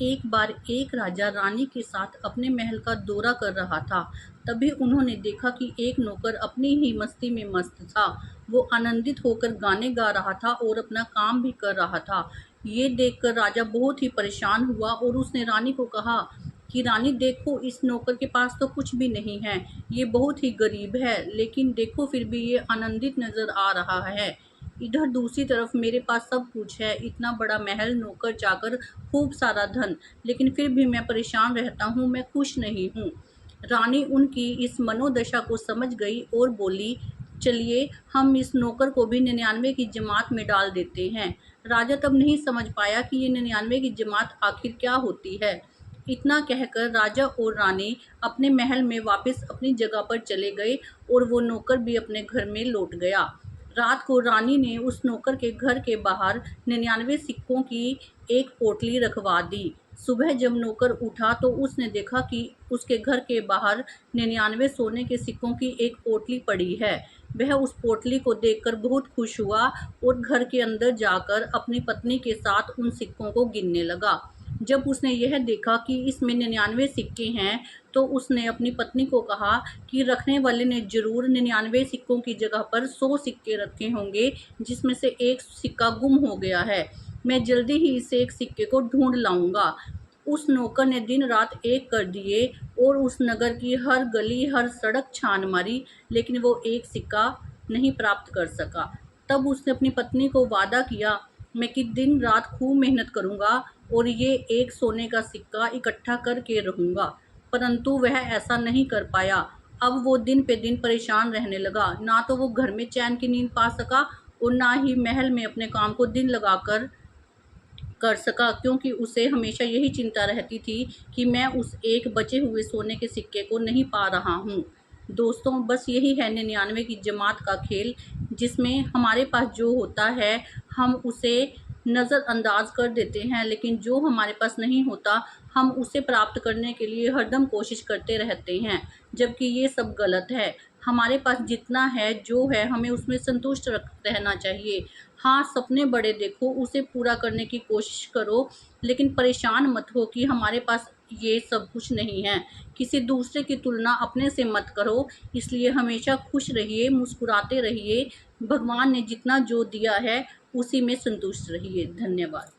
एक बार एक राजा रानी के साथ अपने महल का दौरा कर रहा था। तभी उन्होंने देखा कि एक नौकर अपनी ही मस्ती में मस्त था। वो आनंदित होकर गाने गा रहा था और अपना काम भी कर रहा था। ये देखकर राजा बहुत ही परेशान हुआ और उसने रानी को कहा कि रानी देखो, इस नौकर के पास तो कुछ भी नहीं है। ये बहुत ही गरीब है, लेकिन देखो फिर भी ये आनंदित नजर आ रहा है। इधर दूसरी तरफ मेरे पास सब कुछ है, इतना बड़ा महल, नौकर चाकर, खूब सारा धन, लेकिन फिर भी मैं परेशान रहता हूँ, मैं खुश नहीं हूँ। रानी उनकी इस मनोदशा को समझ गई और बोली, चलिए हम इस नौकर को भी 99 की जमात में डाल देते हैं। राजा तब नहीं समझ पाया कि ये 99 की जमात आखिर क्या होती है। इतना कहकर राजा और रानी अपने महल में वापस अपनी जगह पर चले गए और वो नौकर भी अपने घर में लौट गया। रात को रानी ने उस नौकर के घर के बाहर 99 सिक्कों की एक पोटली रखवा दी। सुबह जब नौकर उठा तो उसने देखा कि उसके घर के बाहर 99 सोने के सिक्कों की एक पोटली पड़ी है। वह उस पोटली को देखकर बहुत खुश हुआ और घर के अंदर जाकर अपनी पत्नी के साथ उन सिक्कों को गिनने लगा। जब उसने यह देखा कि इसमें 99 सिक्के हैं, तो उसने अपनी पत्नी को कहा कि रखने वाले ने जरूर 99 सिक्कों की जगह पर 100 सिक्के रखे होंगे, जिसमें से एक सिक्का गुम हो गया है। मैं जल्दी ही इस एक सिक्के को ढूंढ लाऊंगा। उस नौकर ने दिन रात एक कर दिए और उस नगर की हर गली हर सड़क छान मारी, लेकिन वो एक सिक्का नहीं प्राप्त कर सका। तब उसने अपनी पत्नी को वादा किया, मैं कि दिन रात खूब मेहनत करूंगा और ये एक सोने का सिक्का इकट्ठा करके रहूंगा। परंतु वह ऐसा नहीं कर पाया। अब वो दिन पे दिन परेशान रहने लगा। ना तो वो घर में चैन की नींद पा सका और ना ही महल में अपने काम को दिन लगाकर कर सका, क्योंकि उसे हमेशा यही चिंता रहती थी कि मैं उस एक बचे हुए सोने के सिक्के को नहीं पा रहा हूँ। दोस्तों, बस यही है 99 की जमात का खेल, जिसमें हमारे पास जो होता है हम उसे नज़रअंदाज कर देते हैं, लेकिन जो हमारे पास नहीं होता हम उसे प्राप्त करने के लिए हरदम कोशिश करते रहते हैं, जबकि ये सब गलत है। हमारे पास जितना है, जो है, हमें उसमें संतुष्ट रहना चाहिए। हाँ, सपने बड़े देखो, उसे पूरा करने की कोशिश करो, लेकिन परेशान मत हो कि हमारे पास ये सब कुछ नहीं है। किसी दूसरे की तुलना अपने से मत करो। इसलिए हमेशा खुश रहिए, मुस्कुराते रहिए। भगवान ने जितना जो दिया है उसी में संतुष्ट रहिए। धन्यवाद।